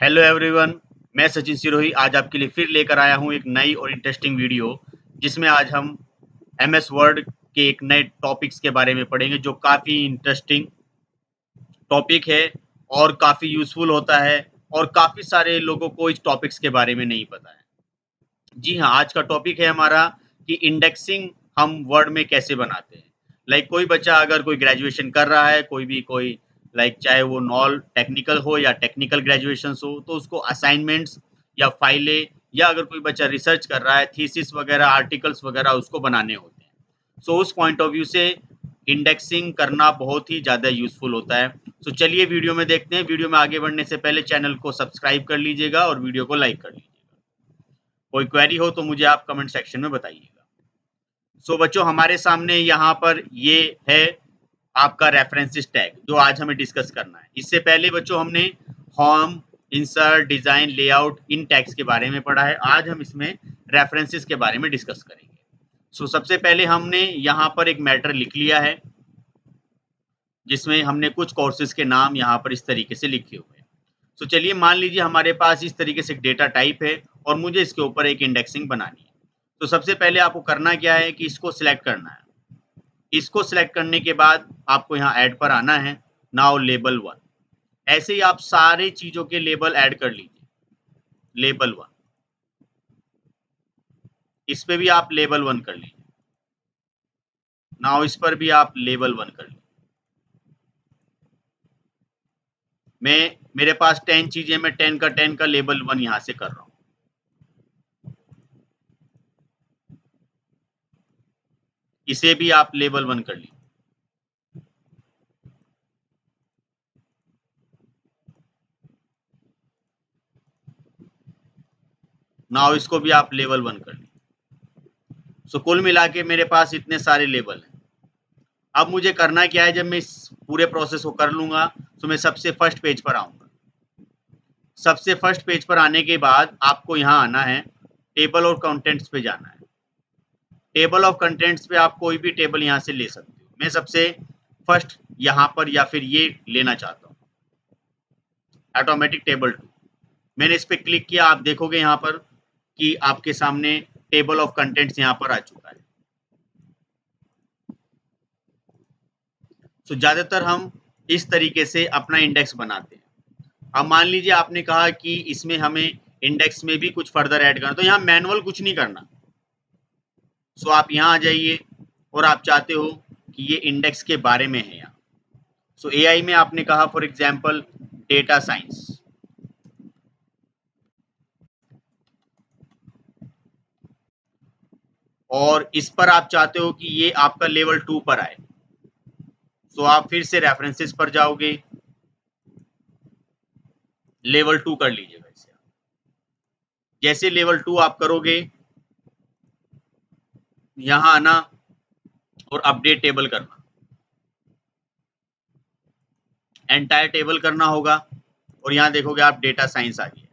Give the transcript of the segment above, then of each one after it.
Hello everyone, मैं सचिन सिरोही आज आपके लिए फिर लेकर आया हूँ एक नई और इंटरेस्टिंग वीडियो जिसमें आज हम एमएस वर्ड के एक नए टॉपिक्स के बारे में पढ़ेंगे जो काफ़ी इंटरेस्टिंग टॉपिक है और काफ़ी यूज़फुल होता है और काफ़ी सारे लोगों को इस टॉपिक्स के बारे में नहीं पता है। जी हाँ, आज का टॉपिक है हमारा कि इंडेक्सिंग हम वर्ड में कैसे बनाते हैं। लाइक कोई बच्चा अगर कोई ग्रेजुएशन कर रहा है, कोई लाइक चाहे वो नॉन टेक्निकल हो या टेक्निकल ग्रेजुएशंस हो, तो उसको असाइनमेंट्स या फाइलें या अगर कोई बच्चा रिसर्च कर रहा है, थीसिस वगैरह, आर्टिकल्स वगैरह उसको बनाने होते हैं। सो उस पॉइंट ऑफ व्यू से इंडेक्सिंग करना बहुत ही ज़्यादा यूज़फुल होता है। सो चलिए वीडियो में देखते हैं। वीडियो में आगे बढ़ने से पहले चैनल को सब्सक्राइब कर लीजिएगा और वीडियो को लाइक कर लीजिएगा। कोई क्वेरी हो तो मुझे आप कमेंट सेक्शन में बताइएगा। सो बच्चों, हमारे सामने यहाँ पर ये है आपका रेफरेंसेस टैग जो आज हमें डिस्कस करना है। इससे पहले बच्चों हमने होम, इंसर्ट, डिजाइन, लेआउट इन टैग्स के बारे में पढ़ा है। आज हम इसमें रेफरेंसेस के बारे में डिस्कस करेंगे। सो सबसे पहले हमने यहाँ पर एक मैटर लिख लिया है जिसमें हमने कुछ कोर्सेज के नाम यहाँ पर इस तरीके से लिखे हुए हैं। सो चलिए मान लीजिए हमारे पास इस तरीके से डेटा टाइप है और मुझे इसके ऊपर एक इंडेक्सिंग बनानी है। तो सबसे पहले आपको करना क्या है कि इसको सिलेक्ट करना है। इसको सिलेक्ट करने के बाद आपको यहाँ ऐड पर आना है। Now label 1। ऐसे ही आप सारे चीज़ों के लेबल ऐड कर लीजिए। लेबल 1, इस पे भी आप लेबल 1 कर लीजिए। नाउ इस पर भी आप लेबल 1 कर लीजिए। मेरे पास 10 चीज़ें, मैं 10 का लेबल 1 यहाँ से कर रहा हूँ। इसे भी आप लेबल 1 कर लीजिए। नाउ इसको भी आप लेवल 1 कर लीजिए। सो कुल मिला के मेरे पास इतने सारे लेबल हैं। अब मुझे करना क्या है, जब मैं इस पूरे प्रोसेस को कर लूँगा तो मैं सबसे फर्स्ट पेज पर आऊँगा। सबसे फर्स्ट पेज पर आने के बाद आपको यहाँ आना है, टेबल और कंटेंट्स पे जाना है। टेबल ऑफ कंटेंट्स पे आप कोई भी टेबल यहाँ से ले सकते हो। मैं सबसे फर्स्ट यहाँ पर या फिर ये लेना चाहता हूँ, ऑटोमेटिक टेबल 2। मैंने इस पर क्लिक किया, आप देखोगे यहाँ पर कि आपके सामने टेबल ऑफ कंटेंट्स यहाँ पर आ चुका है। तो ज़्यादातर हम इस तरीके से अपना इंडेक्स बनाते हैं। अब मान लीजिए आपने कहा कि इसमें हमें इंडेक्स में भी कुछ फर्दर ऐड करना, तो यहाँ मैनुअल कुछ नहीं करना। सो आप यहाँ आ जाइए और आप चाहते हो कि ये इंडेक्स के बारे में है यहाँ। सो एआई में आपने कहा फॉर एग्जांपल डेटा साइंस, और इस पर आप चाहते हो कि ये आपका लेवल 2 पर आए। सो आप फिर से रेफरेंसेस पर जाओगे, लेवल 2 कर लीजिएगा इसे। जैसे लेवल 2 आप करोगे, यहाँ आना और अपडेट टेबल करना, एंटायर टेबल करना होगा और यहाँ देखोगे आप डेटा साइंस आ गया।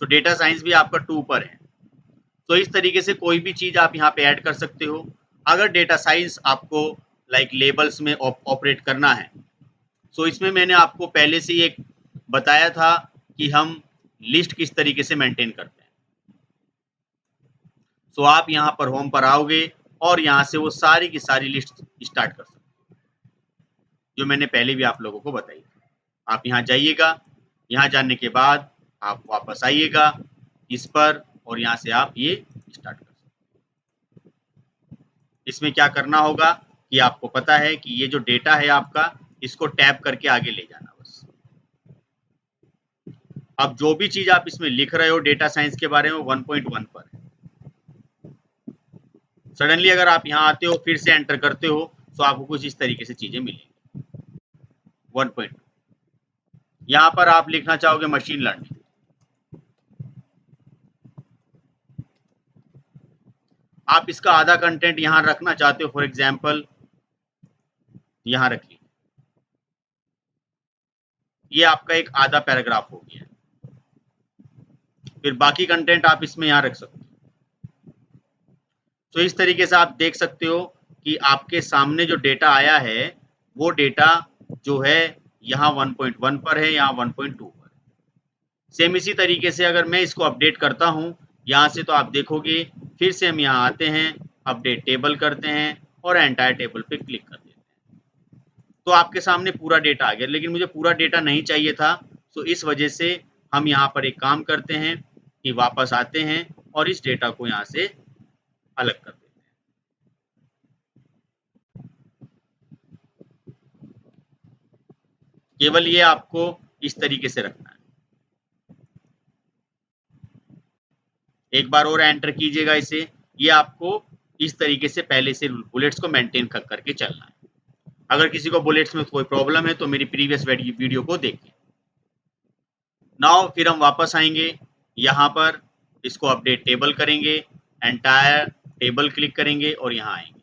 सो डेटा साइंस भी आपका 2 पर है। तो इस तरीके से कोई भी चीज़ आप यहाँ पे ऐड कर सकते हो। अगर डेटा साइंस आपको लाइक लेबल्स में ऑपरेट करना है, सो इसमें मैंने आपको पहले से ही एक बताया था कि हम लिस्ट किस तरीके से मेंटेन करते हैं। सो आप यहाँ पर होम पर आओगे और यहाँ से वो सारी की सारी लिस्ट स्टार्ट कर सकते हो जो मैंने पहले भी आप लोगों को बताई। आप यहाँ जाइएगा, यहाँ जाने के बाद आप वापस आइएगा इस पर और यहाँ से आप ये स्टार्ट कर सकते हैं। इसमें क्या करना होगा कि आपको पता है कि ये जो डेटा है आपका, इसको टैप करके आगे ले जाना बस। अब जो भी चीज़ आप इसमें लिख रहे हो डेटा साइंस के बारे में 1.1 पर है। सडनली अगर आप यहाँ आते हो फिर से एंटर करते हो तो आपको कुछ इस तरीके से चीज़ें मिलेंगी 1.2। यहाँ पर आप लिखना चाहोगे मशीन लर्निंग, आप इसका आधा कंटेंट यहाँ रखना चाहते हो, फॉर एग्जाम्पल यहाँ रखिए, ये आपका एक आधा पैराग्राफ हो गया। फिर बाकी कंटेंट आप इसमें यहाँ रख सकते हो। तो इस तरीके से आप देख सकते हो कि आपके सामने जो डेटा आया है वो डेटा जो है यहाँ 1.1 पर है, यहाँ 1.2 पर। सेम इसी तरीके से अगर मैं इसको अपडेट करता हूँ यहाँ से, तो आप देखोगे फिर से हम यहाँ आते हैं, अपडेट टेबल करते हैं और एंटायर टेबल पे क्लिक कर देते हैं, तो आपके सामने पूरा डेटा आ गया। लेकिन मुझे पूरा डेटा नहीं चाहिए था, तो इस वजह से हम यहाँ पर एक काम करते हैं कि वापस आते हैं और इस डेटा को यहाँ से अलग कर देते हैं। केवल ये आपको इस तरीके से रखना है। एक बार और एंटर कीजिएगा इसे। ये आपको इस तरीके से पहले से बुलेट्स को मेंटेन करके चलना है। अगर किसी को बुलेट्स में कोई प्रॉब्लम है तो मेरी प्रीवियस वीडियो को देखें। नाउ फिर हम वापस आएंगे यहाँ पर, इसको अपडेट टेबल करेंगे, एंटायर टेबल क्लिक करेंगे और यहाँ आएंगे।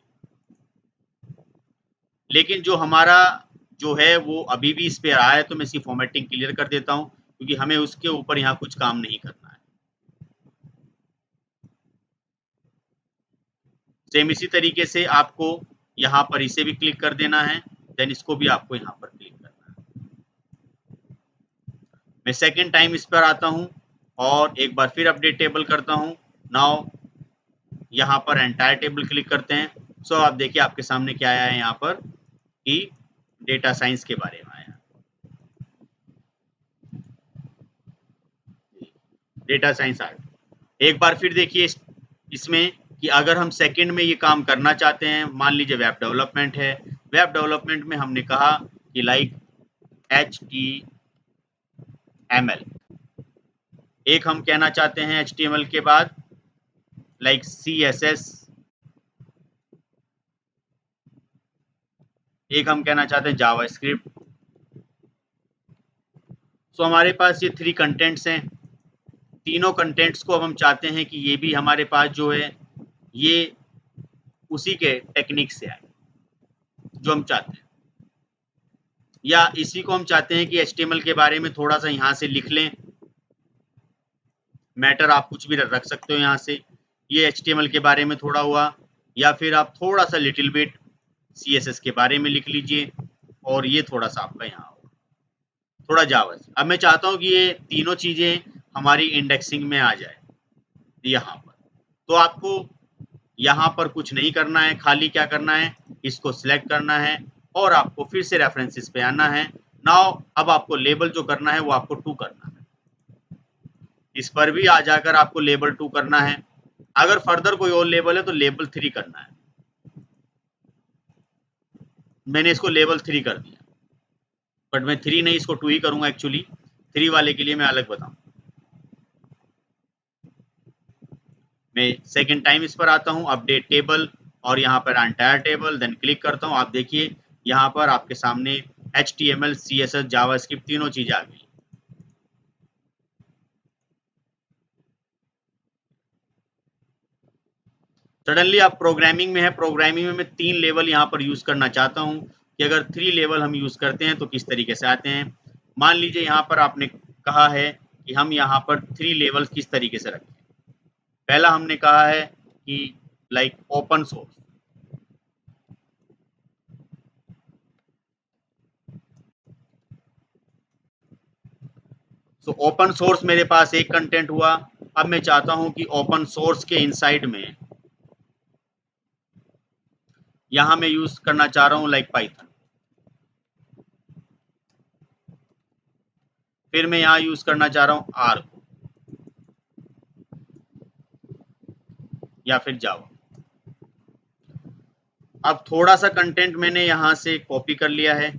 लेकिन जो हमारा जो है वो अभी भी इस पे आया है, तो मैं इसकी फॉर्मेटिंग क्लियर कर देता हूँ, क्योंकि हमें उसके ऊपर यहाँ कुछ काम नहीं करना है। सेम इसी तरीके से आपको यहाँ पर इसे भी क्लिक कर देना है, देन इसको भी आपको यहाँ पर क्लिक करना है। मैं सेकेंड टाइम इस पर आता हूँ और एक बार फिर अपडेट टेबल करता हूँ। नाउ यहाँ पर एंटायर टेबल क्लिक करते हैं। सो आप देखिए आपके सामने क्या आया है यहाँ पर कि डेटा साइंस के बारे में आया, डेटा साइंस आर्ट। एक बार फिर देखिए इसमें कि अगर हम सेकंड में ये काम करना चाहते हैं, मान लीजिए वेब डेवलपमेंट है, वेब डेवलपमेंट में हमने कहा कि लाइक HTML, एक हम कहना चाहते हैं HTML के बाद लाइक CSS, एक हम कहना चाहते हैं जावास्क्रिप्ट। सो हमारे पास ये 3 कंटेंट्स हैं। तीनों कंटेंट्स को अब हम चाहते हैं कि ये भी हमारे पास जो है ये उसी के टेक्निक से आए जो हम चाहते हैं, या इसी को हम चाहते हैं कि HTML के बारे में थोड़ा सा यहाँ से लिख लें। मैटर आप कुछ भी रख सकते हो यहाँ से, ये HTML के बारे में थोड़ा हुआ, या फिर आप थोड़ा सा लिटिल बिट CSS के बारे में लिख लीजिए, और ये थोड़ा सा आपका यहाँ होगा, थोड़ा जावा। अब मैं चाहता हूँ कि ये तीनों चीज़ें हमारी इंडेक्सिंग में आ जाए यहाँ पर, तो आपको यहाँ पर कुछ नहीं करना है, खाली क्या करना है, इसको सिलेक्ट करना है और आपको फिर से रेफरेंसेस पे आना है। नाउ अब आपको लेबल जो करना है वो आपको 2 करना है, इस पर भी आ जाकर आपको लेबल 2 करना है। अगर फर्दर कोई और लेबल है तो लेबल 3 करना है। मैंने इसको लेबल 3 कर दिया, बट मैं 3 नहीं, इसको 2 ही करूंगा एक्चुअली। 3 वाले के लिए मैं अलग बताऊं। मैं सेकेंड टाइम इस पर आता हूं, अपडेट टेबल और यहाँ पर एंटायर टेबल, देन क्लिक करता हूं। आप देखिए यहाँ पर आपके सामने HTML, CSS, जावास्क्रिप्ट तीनों चीजें आ गई। सडनली आप प्रोग्रामिंग में है, प्रोग्रामिंग में मैं 3 लेवल यहाँ पर यूज करना चाहता हूँ कि अगर 3 लेवल हम यूज करते हैं तो किस तरीके से आते हैं। मान लीजिए यहाँ पर आपने कहा है कि हम यहाँ पर 3 लेवल किस तरीके से रखें। पहला हमने कहा है कि like open source, so open source मेरे पास एक कंटेंट हुआ। अब मैं चाहता हूं कि ओपन सोर्स के इनसाइड में यहां मैं यूज करना चाह रहा हूं लाइक पाइथन, फिर मैं यहां यूज करना चाह रहा हूं आर या फिर जावा। अब थोड़ा सा कंटेंट मैंने यहां से कॉपी कर लिया है,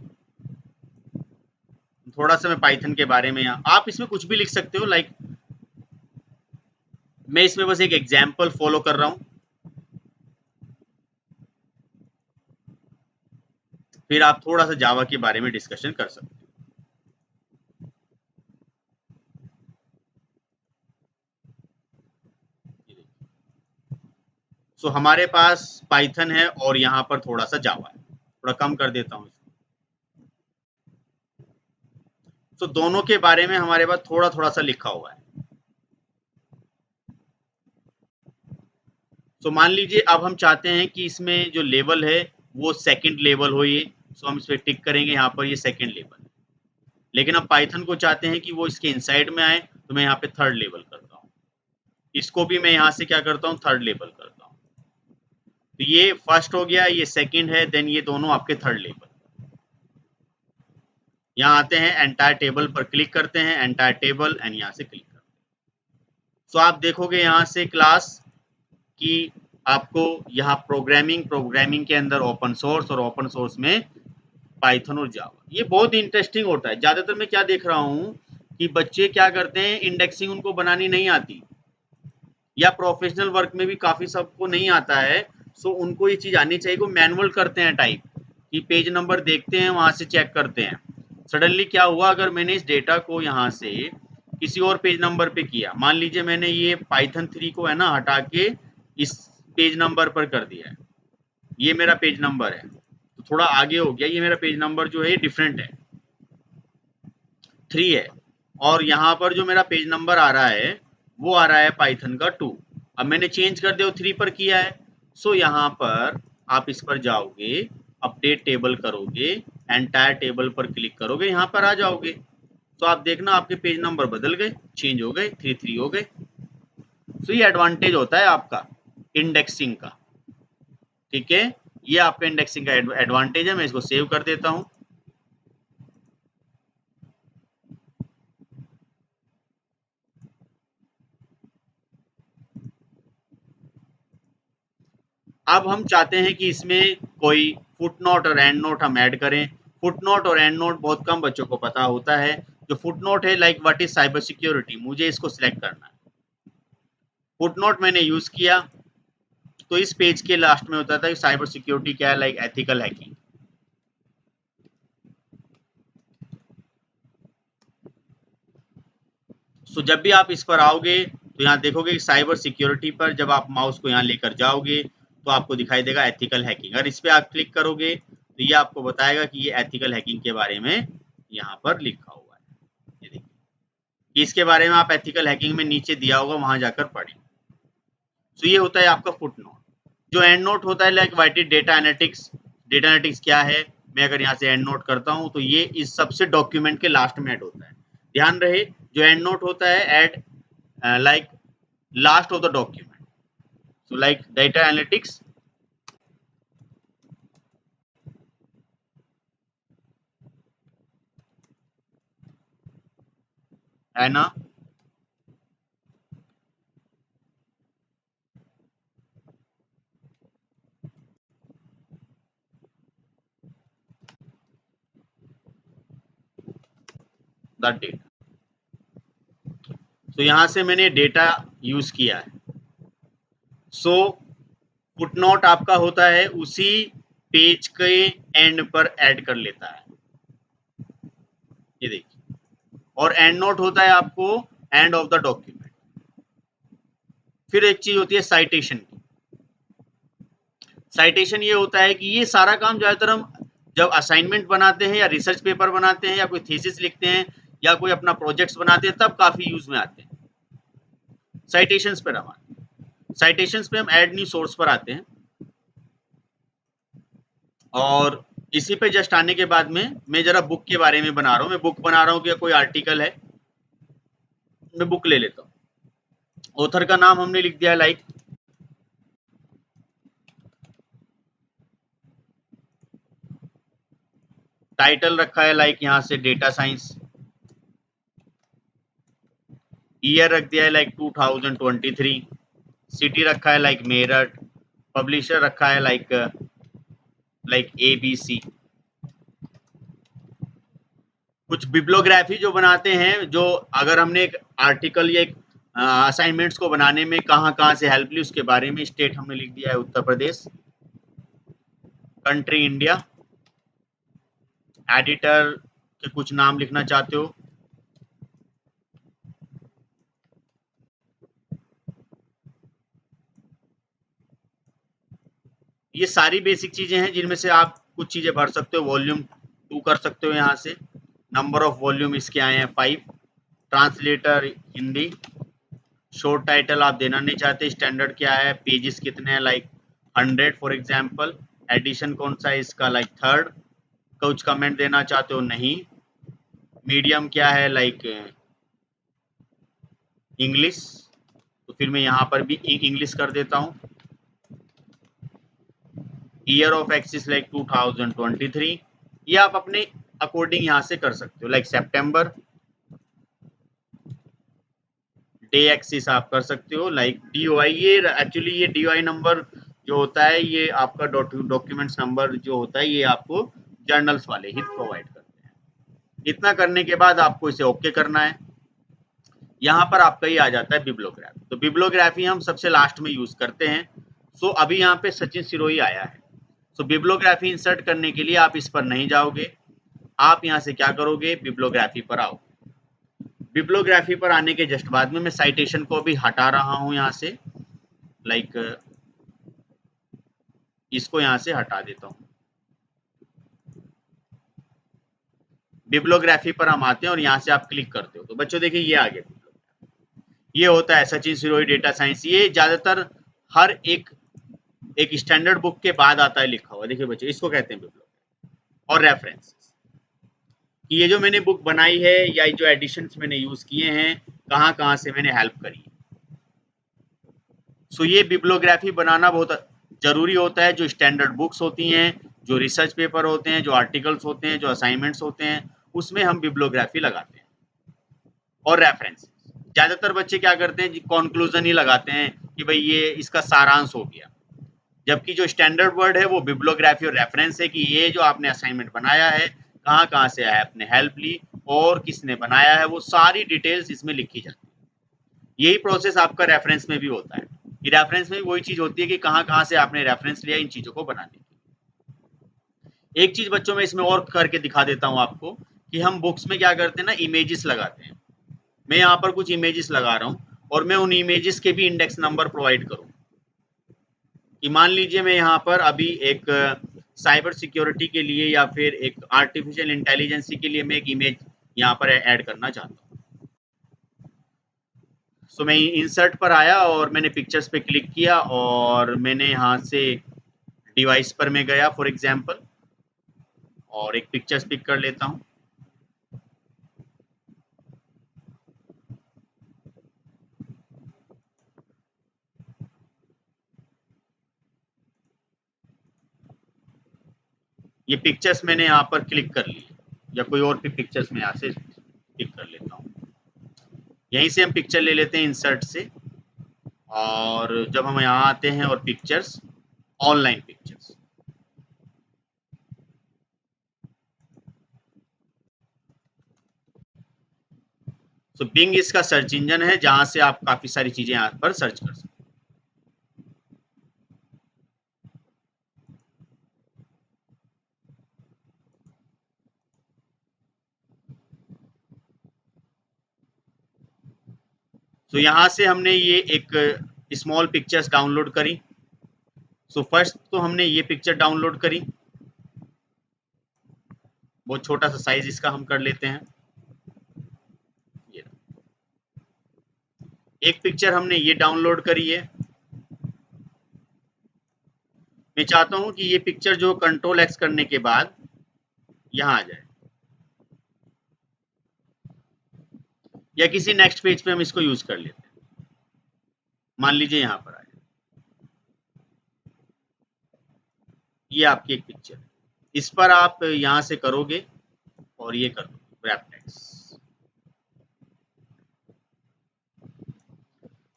थोड़ा सा मैं पाइथन के बारे में, यहाँ आप इसमें कुछ भी लिख सकते हो, लाइक मैं इसमें बस एक एग्जाम्पल फॉलो कर रहा हूं। फिर आप थोड़ा सा जावा के बारे में डिस्कशन कर सकते हो। सो हमारे पास पाइथन है और यहाँ पर थोड़ा सा जावा है, थोड़ा कम कर देता हूँ इसको। सो दोनों के बारे में हमारे पास थोड़ा थोड़ा सा लिखा हुआ है। सो मान लीजिए अब हम चाहते हैं कि इसमें जो लेवल है वो सेकंड लेवल हो ये, सो हम इस पर टिक करेंगे, यहाँ पर ये सेकंड लेवल है। लेकिन अब पाइथन को चाहते हैं कि वो इसके इनसाइड में आए, तो मैं यहाँ पे थर्ड लेबल करता हूँ। इसको भी मैं यहाँ से क्या करता हूँ, थर्ड लेबल करता हूँ। तो ये फर्स्ट हो गया, ये सेकंड है, देन ये दोनों आपके थर्ड लेबल। यहाँ आते हैं, एंटायर टेबल पर क्लिक करते हैं, एंटायर टेबल, एंड यहाँ से क्लिक करते हैं। तो आप देखोगे यहाँ से क्लास कि आपको यहाँ प्रोग्रामिंग के अंदर ओपन सोर्स, और ओपन सोर्स में पाइथन और जावा। ये बहुत इंटरेस्टिंग होता है। ज़्यादातर मैं क्या देख रहा हूँ कि बच्चे क्या करते हैं, इंडेक्सिंग उनको बनानी नहीं आती, या प्रोफेशनल वर्क में भी काफ़ी सबको नहीं आता है। सो उनको ये चीज़ आनी चाहिए, वो मैनुअल करते हैं टाइप, कि पेज नंबर देखते हैं, वहाँ से चेक करते हैं। सडनली क्या हुआ, अगर मैंने इस डेटा को यहाँ से किसी और पेज नंबर पे किया, मान लीजिए मैंने ये पाइथन 3 को है ना हटा के इस पेज नंबर पर कर दिया है, ये मेरा पेज नंबर है, तो थोड़ा आगे हो गया, ये मेरा पेज नंबर जो है ये डिफरेंट है, 3 है, और यहाँ पर जो मेरा पेज नंबर आ रहा है वो आ रहा है पाइथन का 2। अब मैंने चेंज कर दिया, 3 पर किया है। सो यहाँ पर आप इस पर जाओगे, अपडेट टेबल करोगे, एंटायर टेबल पर क्लिक करोगे, यहाँ पर आ जाओगे, तो आप देखना आपके पेज नंबर बदल गए, चेंज हो गए, 3 हो गए। सो ये एडवांटेज होता है आपका इंडेक्सिंग का, ठीक है। ये आपका इंडेक्सिंग का एडवांटेज है। मैं इसको सेव कर देता हूँ। अब हम चाहते हैं कि इसमें कोई फुटनोट और एंड नोट हम ऐड करें। फुटनोट और एंड नोट बहुत कम बच्चों को पता होता है। जो फुटनोट है, like what is cyber security, मुझे इसको सिलेक्ट करना है। फुटनोट मैंने यूज किया, तो इस पेज के लास्ट में होता था कि साइबर सिक्योरिटी क्या है, लाइक एथिकल हैकिंग। सो जब भी आप इस पर आओगे तो यहाँ देखोगे कि साइबर सिक्योरिटी पर जब आप माउस को यहाँ लेकर जाओगे तो आपको दिखाई देगा एथिकल हैकिंग। अगर इस पर आप क्लिक करोगे तो ये आपको बताएगा कि ये एथिकल हैकिंग के बारे में यहाँ पर लिखा हुआ है। ये देखिए, इसके बारे में आप एथिकल हैकिंग में नीचे दिया होगा, वहां जाकर पढ़ें। तो ये होता है आपका फुट नोट। जो एंड नोट होता है, like white data analytics. Data analytics क्या है, मैं अगर यहाँ से एंड नोट करता हूँ तो ये इस सबसे डॉक्यूमेंट के लास्ट में ऐड होता है। ध्यान रहे, जो एंड नोट होता है add like last of the document. So like data analytics है ना, द डेटा। तो यहाँ से मैंने डेटा यूज किया है। सो फुटनोट आपका होता है उसी पेज के एंड पर ऐड कर लेता है, ये देखिए। और एंड नोट होता है आपको एंड ऑफ द डॉक्यूमेंट। फिर एक चीज होती है साइटेशन की। साइटेशन ये होता है कि ये सारा काम ज़्यादातर हम जब असाइनमेंट बनाते हैं या रिसर्च पेपर बनाते हैं या कोई थीसिस लिखते हैं या कोई अपना प्रोजेक्ट्स बनाते हैं, तब काफ़ी यूज में आते हैं। साइटेशंस पर हम आते हैं। साइटेशंस पे हम ऐड न्यू सोर्स पर आते हैं, और इसी पे जस्ट आने के बाद में मैं जरा बुक के बारे में बना रहा हूँ। मैं बुक बना रहा हूँ कि कोई आर्टिकल है, मैं बुक ले लेता हूँ। ऑथर का नाम हमने लिख दिया है, लाइक टाइटल रखा है, लाइक यहाँ से डेटा साइंस। ईयर रख दिया है लाइक 2023। सिटी रखा है लाइक मेरठ। पब्लिशर रखा है लाइक ABC। कुछ बिब्लियोग्राफी जो बनाते हैं, जो अगर हमने एक आर्टिकल या एक असाइनमेंट्स को बनाने में कहाँ कहाँ से हेल्प ली, उसके बारे में। स्टेट हमने लिख दिया है Uttar Pradesh, country India. Editor के कुछ नाम लिखना चाहते हो, ये सारी बेसिक चीजें हैं जिनमें से आप कुछ चीजें भर सकते हो। वॉल्यूम 2 कर सकते हो यहाँ से। नंबर ऑफ वॉल्यूम इसके आए हैं 5। ट्रांसलेटर हिंदी। शॉर्ट टाइटल आप देना नहीं चाहते, स्टैंडर्ड क्या है, पेजेस कितने हैं, लाइक 100 फॉर एग्जांपल। एडिशन कौन सा है इसका, लाइक थर्ड। कुछ कमेंट देना चाहते हो, नहीं। मीडियम क्या है, लाइक इंग्लिश, तो फिर मैं यहाँ पर भी इंग्लिश कर देता हूँ। ईयर ऑफ एक्सिस लाइक 2023, ये आप अपने अकॉर्डिंग यहाँ से कर सकते हो, लाइक सितंबर। डे एक्सिस आप कर सकते हो लाइक DOI, ये एक्चुअली ये DOI नंबर जो होता है ये आपका डॉक्यूमेंट्स नंबर जो होता है ये आपको जर्नल्स वाले ही प्रोवाइड करते हैं। इतना करने के बाद आपको इसे ओके करना है। यहाँ पर आपका ये आ जाता है बिब्लियोग्राफी। तो बिब्लियोग्राफी हम सबसे लास्ट में यूज करते हैं। सो अभी यहाँ पे सचिन सिरोही आया है। सो बिब्लियोग्राफी इंसर्ट करने के लिए आप इस पर नहीं जाओगे, आप यहाँ से क्या करोगे, बिब्लियोग्राफी पर आओ। बिब्लियोग्राफी पर आने के जस्ट बाद में मैं साइटेशन को भी हटा रहा हूँ यहाँ से, लाइक इसको यहाँ से हटा देता हूँ। बिब्लियोग्राफी पर हम आते हैं और यहाँ से आप क्लिक करते हो तो बच्चों देखिए ये आ गया। ये होता है सचिन सिरोही डेटा साइंस। ये ज्यादातर हर एक स्टैंडर्ड बुक के बाद आता है लिखा हुआ। देखिए बच्चों इसको कहते हैं बिब्लियोग्राफी। और रेफरेंसेस कि ये जो मैंने बुक बनाई है या जो एडिशंस मैंने यूज किए हैं कहाँ कहाँ से मैंने हेल्प करी। सो ये बिब्लियोग्राफी बनाना बहुत जरूरी होता है। जो स्टैंडर्ड बुक्स होती हैं, जो रिसर्च पेपर होते हैं, जो आर्टिकल्स होते हैं, जो असाइनमेंट्स होते हैं, उसमें हम बिब्लियोग्राफी लगाते हैं। और रेफरेंस ज्यादातर बच्चे क्या करते हैं, कंक्लूजन ही लगाते हैं कि भाई ये इसका सारांश हो गया, जबकि जो स्टैंडर्ड वर्ड है वो बिब्लियोग्राफी और रेफरेंस है कि ये जो आपने असाइनमेंट बनाया है कहाँ कहाँ से है, आपने हेल्प ली और किसने बनाया है, वो सारी डिटेल्स इसमें लिखी जाती है। यही प्रोसेस आपका रेफरेंस में भी होता है कि रेफरेंस में भी वही चीज होती है कि कहाँ कहाँ से आपने रेफरेंस लिया इन चीजों को बनाने की। एक चीज बच्चों में इसमें और करके दिखा देता हूँ आपको कि हम बुक्स में क्या करते हैं ना, इमेजेस लगाते हैं। मैं यहाँ पर कुछ इमेजेस लगा रहा हूँ और मैं उन इमेजेस के भी इंडेक्स नंबर प्रोवाइड करूँ कि मान लीजिए मैं यहाँ पर अभी एक साइबर सिक्योरिटी के लिए या फिर एक आर्टिफिशियल इंटेलिजेंस के लिए मैं एक इमेज यहाँ पर ऐड करना चाहता हूँ। सो मैं इंसर्ट पर आया और मैंने पिक्चर्स पे क्लिक किया और मैंने यहाँ से डिवाइस पर मैं गया फॉर एग्जांपल और एक पिक्चर्स पिक कर लेता हूँ। ये पिक्चर्स मैंने यहाँ पर क्लिक कर ली या कोई और भी पिक्चर्स में यहाँ से पिक कर लेता हूँ। यहीं से हम पिक्चर ले लेते हैं इंसर्ट से और जब हम यहाँ आते हैं और पिक्चर्स, ऑनलाइन पिक्चर्स, तो बिंग इसका सर्च इंजन है जहां से आप काफी सारी चीजें यहाँ पर सर्च कर सकते हैं। तो यहाँ से हमने ये एक स्मॉल पिक्चर्स डाउनलोड करी। सो फर्स्ट तो हमने ये पिक्चर डाउनलोड करी, बहुत छोटा सा साइज इसका हम कर लेते हैं। ये एक पिक्चर हमने ये डाउनलोड करी है। मैं चाहता हूं कि ये पिक्चर जो कंट्रोल एक्स करने के बाद यहाँ आ जाए या किसी नेक्स्ट पेज पे हम इसको यूज कर लेते हैं। मान लीजिए यहाँ पर आ जाए, ये आपकी एक पिक्चर है। इस पर आप यहाँ से करोगे और ये कर दो रैप टेक्स्ट।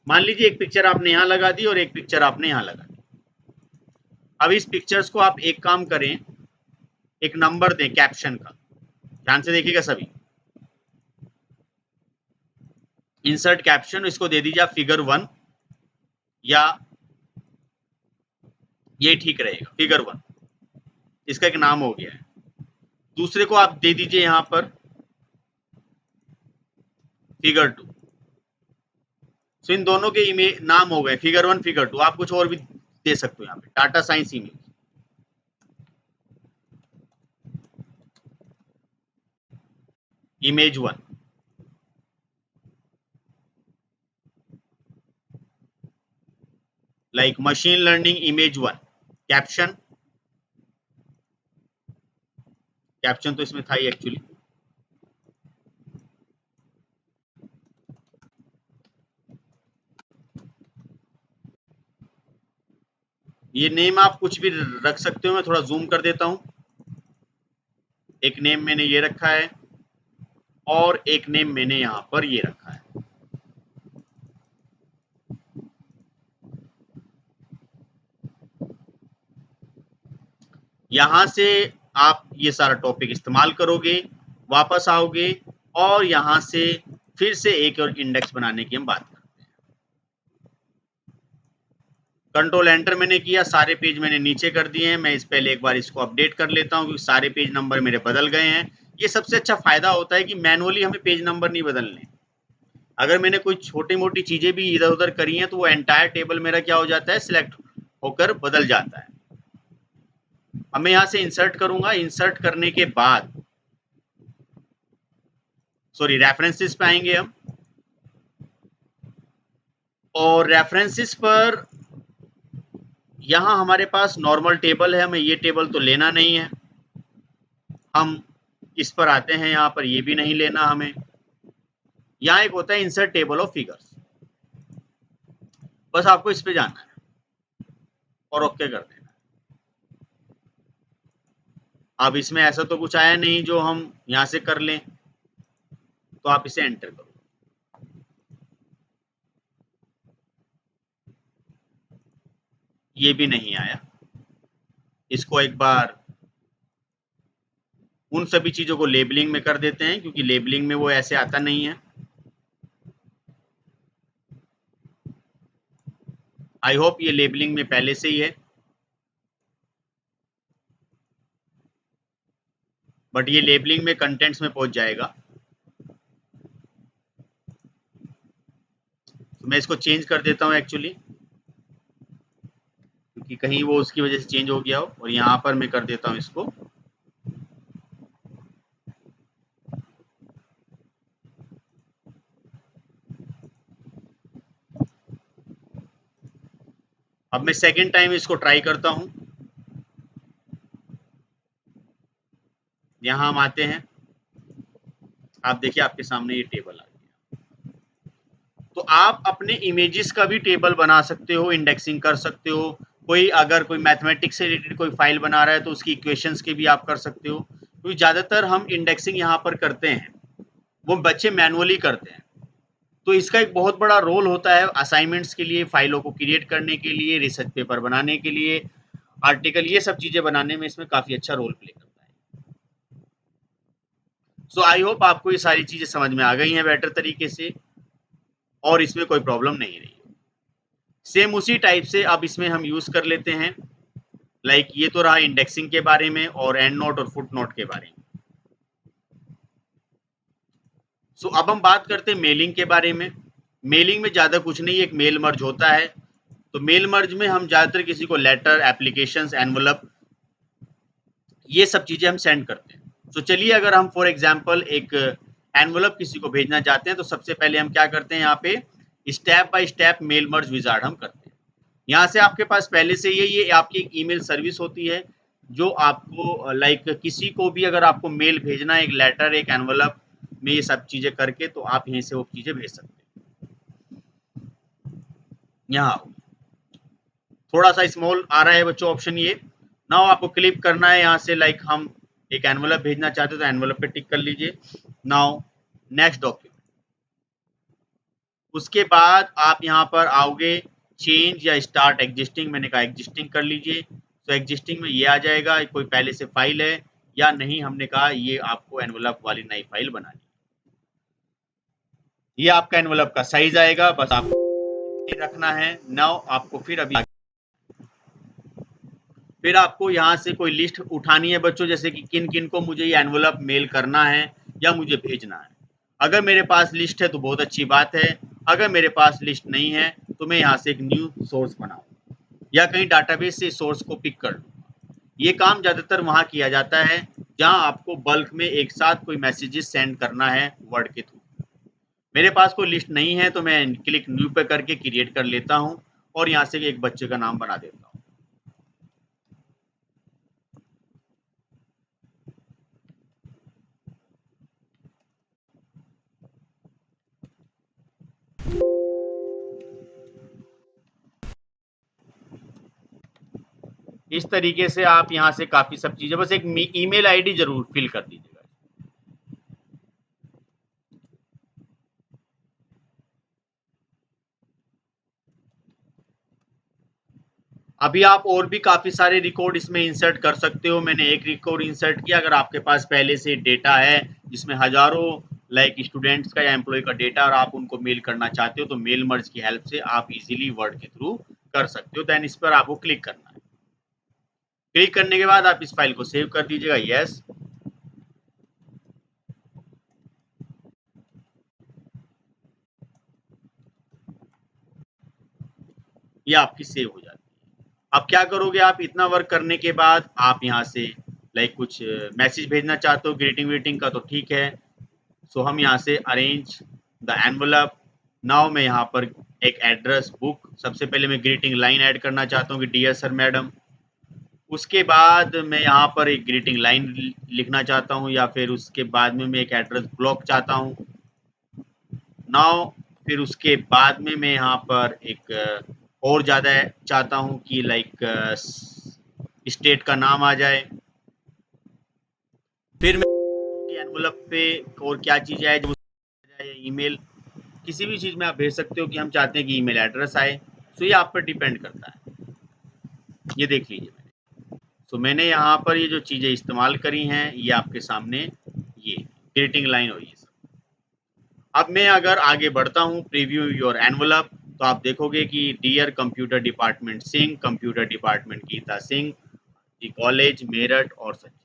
मान लीजिए एक पिक्चर आपने यहाँ लगा दी और एक पिक्चर आपने यहाँ लगा दी। अब इस पिक्चर्स को आप एक काम करें, एक नंबर दें कैप्शन का, ध्यान से देखिएगा सभी। इंसर्ट कैप्शन, इसको दे दीजिए आप फिगर 1 या ये ठीक रहेगा फिगर 1, इसका एक नाम हो गया है। दूसरे को आप दे दीजिए यहाँ पर फिगर 2। सो इन दोनों के इमेज नाम हो गए फिगर 1 फिगर 2। आप कुछ और भी दे सकते हो यहाँ पे, Tata science image, image 1, like machine learning image 1। Caption, caption तो इसमें था ही एक्चुअली। ये नेम आप कुछ भी रख सकते हो, मैं थोड़ा ज़ूम कर देता हूँ। एक नेम मैंने ये रखा है और एक नेम मैंने यहाँ पर ये रखा है। यहाँ से आप ये सारा टॉपिक इस्तेमाल करोगे, वापस आओगे और यहाँ से फिर से एक और इंडेक्स बनाने की हम बात करते हैं। कंट्रोल एंटर मैंने किया, सारे पेज मैंने नीचे कर दिए हैं। मैं इस पहले एक बार इसको अपडेट कर लेता हूँ क्योंकि सारे पेज नंबर मेरे बदल गए हैं। ये सबसे अच्छा फ़ायदा होता है कि मैनुअली हमें पेज नंबर नहीं बदलने। अगर मैंने कोई छोटी-मोटी चीज़ें भी इधर-उधर करी हैं तो वो एंटायर टेबल मेरा क्या हो जाता है, सिलेक्ट होकर बदल जाता है। अब मैं यहाँ से इंसर्ट करूँगा, इंसर्ट करने के बाद सॉरी रेफरेंसेस पे आएँगे हम और रेफरेंसेस पर यहाँ हमारे पास नॉर्मल टेबल है, हमें ये टेबल तो लेना नहीं है। हम इस पर आते हैं, यहाँ पर ये भी नहीं लेना हमें। यहाँ एक होता है इंसर्ट टेबल ऑफ फिगर्स, बस आपको इस पे जाना है और ओके कर देना है। अब इसमें ऐसा तो कुछ आया नहीं जो हम यहाँ से कर लें, तो आप इसे एंटर करो। ये भी नहीं आया। इसको एक बार उन सभी चीज़ों को लेबलिंग में कर देते हैं क्योंकि लेबलिंग में वो ऐसे आता नहीं है। आई होप ये लेबलिंग में पहले से ही है, बट ये लेबलिंग में कंटेंट्स में पहुंच जाएगा। तो मैं इसको चेंज कर देता हूँ एक्चुअली, क्योंकि कहीं वो उसकी वजह से चेंज हो गया हो, और यहाँ पर मैं कर देता हूँ इसको अब मैं सेकेंड टाइम इसको ट्राई करता हूँ। यहाँ हम आते हैं, आप देखिए आपके सामने ये टेबल आ गया। तो आप अपने इमेजेस का भी टेबल बना सकते हो, इंडेक्सिंग कर सकते हो। कोई अगर कोई मैथमेटिक्स से रिलेटेड कोई फाइल बना रहा है तो उसकी इक्वेशंस के भी आप कर सकते हो, क्योंकि ज़्यादातर हम इंडेक्सिंग यहाँ पर करते हैं, वो बच्चे मैनुअली करते हैं। तो इसका एक बहुत बड़ा रोल होता है असाइनमेंट्स के लिए, फाइलों को क्रिएट करने के लिए, रिसर्च पेपर बनाने के लिए, आर्टिकल, ये सब चीज़ें बनाने में इसमें काफ़ी अच्छा रोल प्ले करता है। सो आई होप आपको ये सारी चीज़ें समझ में आ गई हैं बेटर तरीके से और इसमें कोई प्रॉब्लम नहीं रही। सेम उसी टाइप से अब इसमें हम यूज़ कर लेते हैं, लाइक ये तो रहा इंडेक्सिंग के बारे में और एंड नोट और फुट नोट के बारे में। सो अब हम बात करते हैं मेलिंग के बारे में। मेलिंग में ज़्यादा कुछ नहीं, एक मेल मर्ज होता है। तो मेल मर्ज में हम ज़्यादातर किसी को लेटर, एप्लीकेशंस, एनवलप, ये सब चीज़ें हम सेंड करते हैं। तो चलिए अगर हम फॉर एग्जांपल एक एनवलप किसी को भेजना चाहते हैं तो सबसे पहले हम क्या करते हैं, यहाँ पे step by step mail merge wizard हम करते हैं। यहाँ से आपके पास पहले से ये आपकी एक ईमेल सर्विस होती है जो आपको लाइक किसी को भी अगर आपको मेल भेजना है, एक लेटर, एक एनवलप में ये सब चीज़ें करके, तो आप यहीं से वो चीज़ें भेज सकते हैं। यहाँ थोड़ा सा स्मॉल आ रहा है बच्चों ऑप्शन ये। नाउ आपको क्लिक करना है यहाँ से, लाइक हम एक एनवलप भेजना चाहते हो तो एनवलप पे टिक कर लीजिए। नाउ नेक्स्ट डॉक्यूमेंट, उसके बाद आप यहाँ पर आओगे चेंज या स्टार्ट एग्जिस्टिंग, मैंने कहा एग्जिस्टिंग कर लीजिए। तो एग्जिस्टिंग में ये आ जाएगा कोई पहले से फाइल है या नहीं, हमने कहा ये आपको एनवलप वाली नई फाइल बनानी। ये आपका एनवलप का साइज आएगा, बस आपको रखना है। नाउ आपको फिर अभी फिर आपको यहाँ से कोई लिस्ट उठानी है बच्चों, जैसे कि किन किन को मुझे ये एनवलप मेल करना है या मुझे भेजना है। अगर मेरे पास लिस्ट है तो बहुत अच्छी बात है, अगर मेरे पास लिस्ट नहीं है तो मैं यहाँ से एक न्यू सोर्स बनाऊँ या कहीं डाटाबेस से सोर्स को पिक कर लूँ। ये काम ज़्यादातर वहाँ किया जाता है जहाँ आपको बल्क में एक साथ कोई मैसेजेस सेंड करना है वर्ड के थ्रू। मेरे पास कोई लिस्ट नहीं है तो मैं क्लिक न्यू पे करके क्रिएट कर लेता हूँ और यहाँ से एक बच्चे का नाम बना देता हूँ। इस तरीके से आप यहाँ से काफ़ी सब चीज़ें, बस एक ईमेल आईडी ज़रूर फिल कर दीजिएगा। अभी आप और भी काफ़ी सारे रिकॉर्ड इसमें इंसर्ट कर सकते हो। मैंने एक रिकॉर्ड इंसर्ट किया। अगर आपके पास पहले से डेटा है जिसमें हज़ारों लाइक स्टूडेंट्स का या एम्प्लॉय का डेटा और आप उनको मेल करना चाहते हो, तो मेल मर्ज की हेल्प से आप इजीली वर्ड के थ्रू कर सकते हो। देन इस पर आपको क्लिक करना है। क्लिक करने के बाद आप इस फाइल को सेव कर दीजिएगा। यस, ये आपकी सेव हो जाती है। अब क्या करोगे, आप इतना वर्क करने के बाद आप यहाँ से लाइक कुछ मैसेज भेजना चाहते हो ग्रीटिंग वीटिंग का, तो ठीक है। सो हम यहाँ से अरेंज द एनवलप। नाउ मैं यहाँ पर एक एड्रेस बुक, सबसे पहले मैं ग्रीटिंग लाइन ऐड करना चाहता हूँ कि डियर सर मैडम। उसके बाद मैं यहाँ पर एक ग्रीटिंग लाइन लिखना चाहता हूँ, या फिर उसके बाद में मैं एक एड्रेस ब्लॉक चाहता हूँ। नाउ फिर उसके बाद में मैं यहाँ पर एक और ज़्यादा चाहता हूँ कि लाइक स्टेट का नाम आ जाए। फिर मैं एनवलप पे और क्या चीज़ आए, जो ईमेल, किसी भी चीज़ में आप भेज सकते हो कि हम चाहते हैं कि ईमेल एड्रेस आए। सो ये आप पर डिपेंड करता है। ये देख लीजिए मैंने, सो मैंने यहाँ पर ये जो चीज़ें इस्तेमाल करी हैं ये आपके सामने, ये ग्रीटिंग लाइन और ये सब। अब मैं अगर आगे बढ़ता हूँ, प्रीव्यू योर एनवलप, तो आप देखोगे कि dear computer department Singh, computer department Geeta Singh, the college Meerut और सचिन।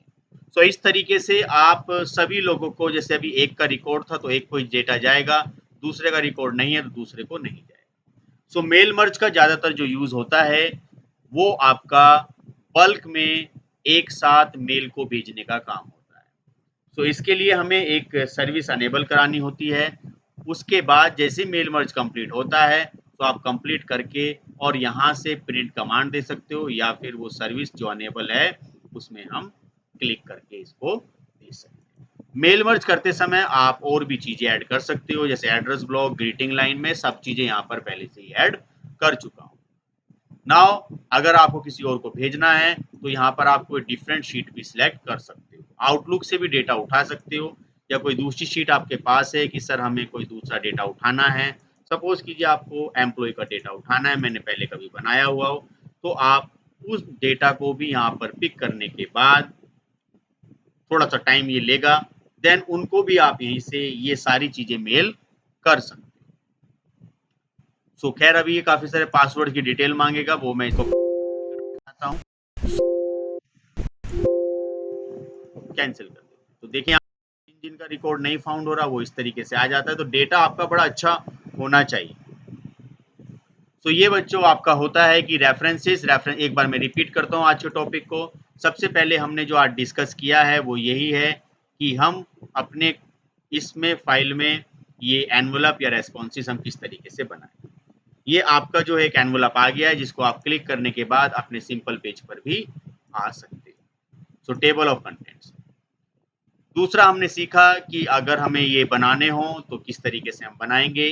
सो इस तरीके से आप सभी लोगों को, जैसे अभी एक का रिकॉर्ड था तो एक को डेटा जाएगा, दूसरे का रिकॉर्ड नहीं है तो दूसरे को नहीं जाएगा। सो मेल मर्ज का ज़्यादातर जो यूज़ होता है वो आपका बल्क में एक साथ मेल को भेजने का काम होता है। सो इसके लिए हमें एक सर्विस अनेबल करानी होती है। उसके बाद जैसे मेल मर्ज कंप्लीट होता है तो आप कंप्लीट करके और यहाँ से प्रिंट कमांड दे सकते हो, या फिर वो सर्विस जो अनेबल है उसमें हम क्लिक करके इसको दे सकते हैं। मेल मर्ज करते समय आप और भी चीज़ें ऐड कर सकते हो, जैसे एड्रेस ब्लॉक, ग्रीटिंग लाइन में सब चीज़ें यहाँ पर पहले से ही ऐड कर चुका हूँ। नाउ अगर आपको किसी और को भेजना है तो यहाँ पर आप कोई डिफरेंट शीट भी सिलेक्ट कर सकते हो। आउटलुक से भी डेटा उठा सकते हो, या कोई दूसरी शीट आपके पास है कि सर हमें कोई दूसरा डेटा उठाना है। सपोज कीजिए आपको एम्प्लॉय का डेटा उठाना है, मैंने पहले कभी बनाया हुआ हो, तो आप उस डेटा को भी यहाँ पर पिक करने के बाद थोड़ा सा टाइम ये लेगा, देन उनको भी आप यहीं से ये सारी चीज़ें मेल कर सकते हो। सो खैर अभी ये काफ़ी सारे पासवर्ड की डिटेल मांगेगा, वो मैं इसको चाहता हूँ कैंसिल कर दो। तो देखिए जिनका रिकॉर्ड नहीं फाउंड हो रहा वो इस तरीके से आ जाता है। तो डेटा आपका बड़ा अच्छा होना चाहिए। तो ये बच्चों आपका होता है कि रेफरेंसेस, एक बार मैं रिपीट करता हूँ आज के टॉपिक को। सबसे पहले हमने जो आज डिस्कस किया है वो यही है कि हम अपने इसमें फाइल में ये एनवलप या रेस्पॉन्सेस हम किस तरीके से बनाएं। ये आपका जो है एक एनवलप आ गया है जिसको आप क्लिक करने के बाद अपने सिंपल पेज पर भी आ सकते हैं। सो टेबल ऑफ कंटेंट्स। दूसरा हमने सीखा कि अगर हमें ये बनाने हो तो किस तरीके से हम बनाएंगे।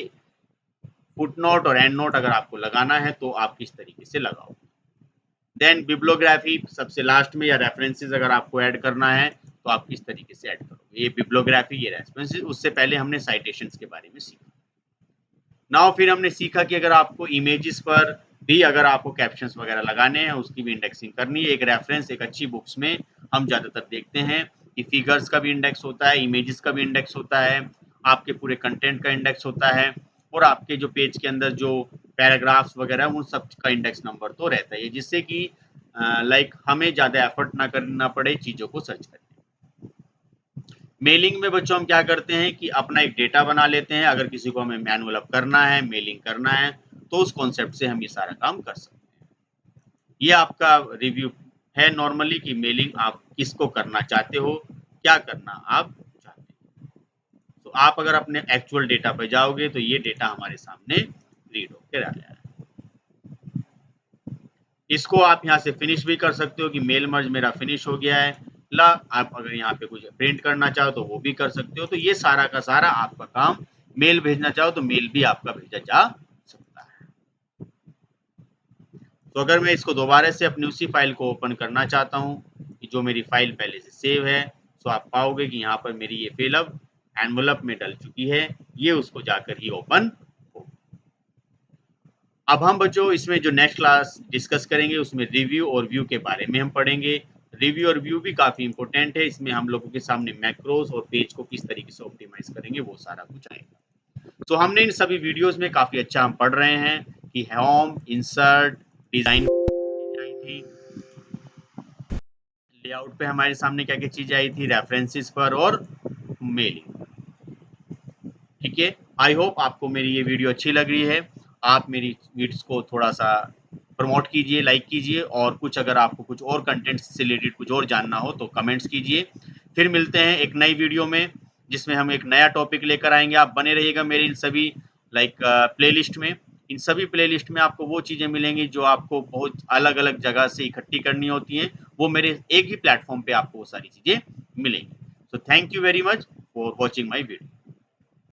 फुटनोट और एंड नोट अगर आपको लगाना है तो आप किस तरीके से लगाओ। देन बिब्लोग्राफी सबसे लास्ट में, या रेफरेंसेस अगर आपको ऐड करना है तो आप किस तरीके से ऐड करोगे। ये बिब्लोग्राफी, ये रेफरेंसेस, उससे पहले हमने साइटेशंस के बारे में सीखा। नाउ फिर हमने सीखा कि अगर आपको इमेजेस पर भी अगर आपको कैप्शंस वगैरह लगाने हैं, उसकी भी इंडेक्सिंग करनी है। एक रेफरेंस एक अच्छी बुक्स में हम ज़्यादातर देखते हैं कि फिगर्स का भी इंडेक्स होता है, इमेजेस का भी इंडेक्स होता है, आपके पूरे कंटेंट का इंडेक्स होता है, और आपके जो पेज के अंदर जो पैराग्राफ्स वगैरह उन सब का इंडेक्स नंबर तो रहता है, जिससे कि लाइक हमें ज़्यादा एफर्ट ना करना पड़े चीज़ों को सर्च करने। मेलिंग में बच्चों हम क्या करते हैं कि अपना एक डेटा बना लेते हैं। अगर किसी को हमें मैनुअल अप करना है, मेलिंग करना है, तो उस कॉन्सेप्ट से हम ये सारा काम कर सकते हैं। ये आपका रिव्यू है नॉर्मली कि मेलिंग आप किसको करना चाहते हो, क्या करना आप चाहते हो। तो आप अगर अपने एक्चुअल डेटा पर जाओगे तो ये डेटा हमारे सामने रीड होकर आ गया है। इसको आप यहाँ से फिनिश भी कर सकते हो कि मेल मर्ज मेरा फिनिश हो गया है। ला आप अगर यहाँ पे कुछ प्रिंट करना चाहो तो वो भी कर सकते हो। तो ये सारा का सारा आपका काम, मेल भेजना चाहो तो मेल भी आपका भेजा जा सकता है। तो अगर मैं इसको दोबारा से अपनी उसी फाइल को ओपन करना चाहता हूँ, जो मेरी फाइल पहले से सेव है, तो आप पाओगे कि यहाँ पर मेरी ये फाइल अब एनवेलप में डल चुकी है। ये उसको जाकर ही ओपन हो। अब हम बच्चों इसमें जो नेक्स्ट क्लास डिस्कस करेंगे उसमें रिव्यू और व्यू के बारे में हम पढ़ेंगे। रिव्यू और व्यू भी काफ़ी इंपॉर्टेंट है। इसमें हम लोगों के सामने मैक्रोज और पेज को किस तरीके से ऑप्टिमाइज करेंगे वो सारा कुछ आएगा। तो हमने इन सभी वीडियोस में काफ़ी अच्छा हम पढ़ रहे हैं कि होम, इंसर्ट, डिज़ाइन आई थी, लेआउट पे हमारे सामने क्या-क्या चीज़ें आई थी, रेफरेंसेस पर और मेलिंग। ठीक है, आई होप आपको मेरी ये वीडियो अच्छी लग रही है। आप मेरी वीडियोस को थोड़ा-सा प्रमोट कीजिए, लाइक कीजिए और कुछ अगर आपको कुछ और कंटेंट से रिलेटेड कुछ और जानना हो तो कमेंट्स कीजिए। फिर मिलते हैं एक नई वीडियो में जिसमें हम एक नया टॉपिक लेकर आएँगे। आप बने रहिएगा मेरे इन सभी प्लेलिस्ट में। इन सभी प्लेलिस्ट में आपको वो चीज़ें मिलेंगी जो आपको बहुत अलग-अलग जगह से इकट्ठी करनी होती हैं। वो मेरे एक ही प्लेटफ़ॉर्म पे आपको वो सारी चीज़ें मिलेंगी। So thank you very much for watching my video.